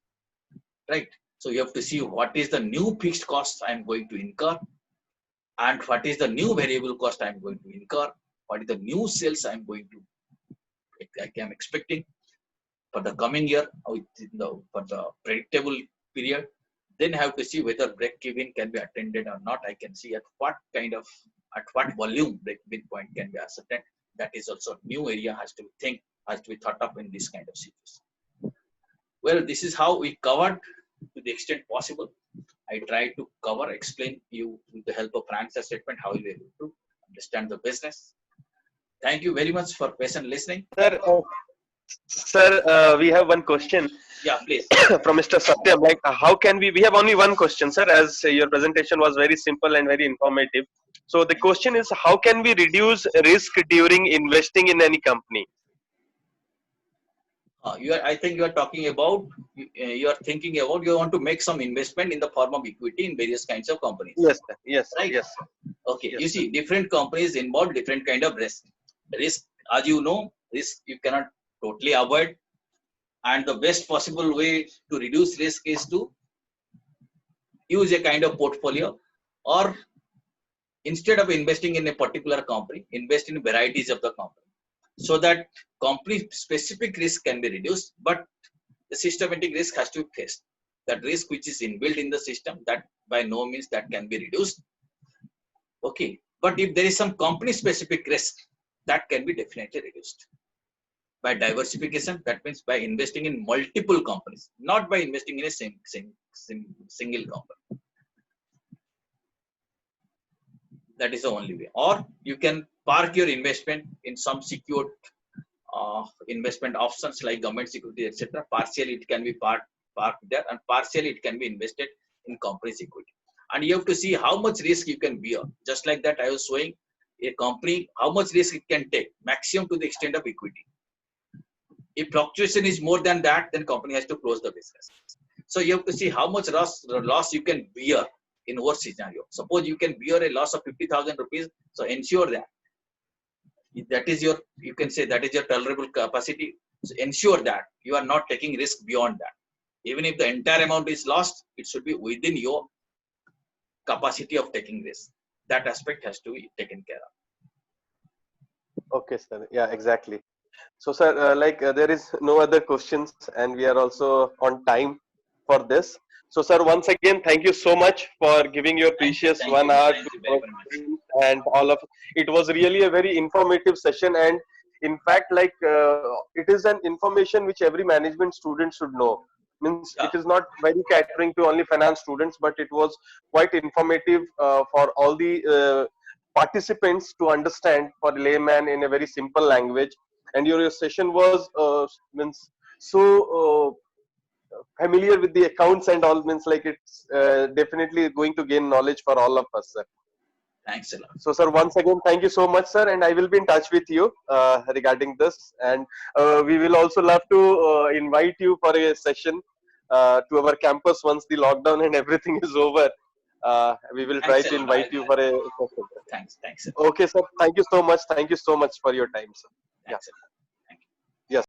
right? So you have to see what is the new fixed cost I am going to incur, and what is the new variable cost I am going to incur, what is the new sales I am expecting for the coming year, for the predictable period. Then I have to see whether break-even can be attended or not. I can see at what volume break-even point can be ascertained. That is also a new area has to be thought of in this kind of situation. Well, this is how we covered to the extent possible. I try to explain you with the help of financial statement how you will be able to understand the business. Thank you very much for patient listening. Sir, we have one question. Yeah, please. From Mr. Satyam, like how can we have only one question, sir, as your presentation was very simple and very informative. So the question is, how can we reduce risk during investing in any company? I think you are talking about, you are thinking about you want to make some investment in the form of equity in various kinds of companies. Yes, sir. Yes, right? Yes. Okay, Yes, you see, different companies involve different kind of risk. Risk, as you know, risk you cannot totally avoid, and the best possible way to reduce risk is to use a kind of portfolio, or instead of investing in a particular company, invest in varieties of the company, so that company specific risk can be reduced, but the systematic risk has to be faced. That risk which is inbuilt in the system, that by no means that can be reduced. Okay, but if there is some company specific risk, that can be definitely reduced by diversification. That means by investing in multiple companies, not by investing in a single company. That is the only way. Or you can park your investment in some secured investment options like government security, etc. Partially it can be parked there, and partially it can be invested in company's equity. And you have to see how much risk you can bear. Just like that, I was showing a company how much risk it can take, maximum to the extent of equity. If fluctuation is more than that, then company has to close the business. So you have to see how much loss you can bear in worst scenario. Suppose you can bear a loss of 50,000 rupees, so ensure that is your, you can say that is your tolerable capacity. So ensure that you are not taking risk beyond that. Even if the entire amount is lost, it should be within your capacity of taking risk. That aspect has to be taken care of. Okay, sir. Yeah, exactly. So, sir, there is no other questions, and we are also on time for this. So, sir, once again, thank you so much for giving your precious Thank 1 hour thank to you our very much. students and all of. It was really a very informative session, and in fact, like it is an information which every management student should know. Means it Yeah, is not very catering to only finance students, but it was quite informative for all the participants to understand for layman in a very simple language. And your session was means so. Familiar with the accounts and all, means like it's definitely going to gain knowledge for all of us, sir. thanks a lot. So, sir, once again, thank you so much, sir, and I will be in touch with you regarding this. And we will also love to invite you for a session to our campus once the lockdown and everything is over. We will try Thanks a to lot. invite you for a session. Thanks a lot. Okay, sir. Thank you so much. Thank you so much for your time, sir. Yeah. Thanks a lot. Thank you. Yes.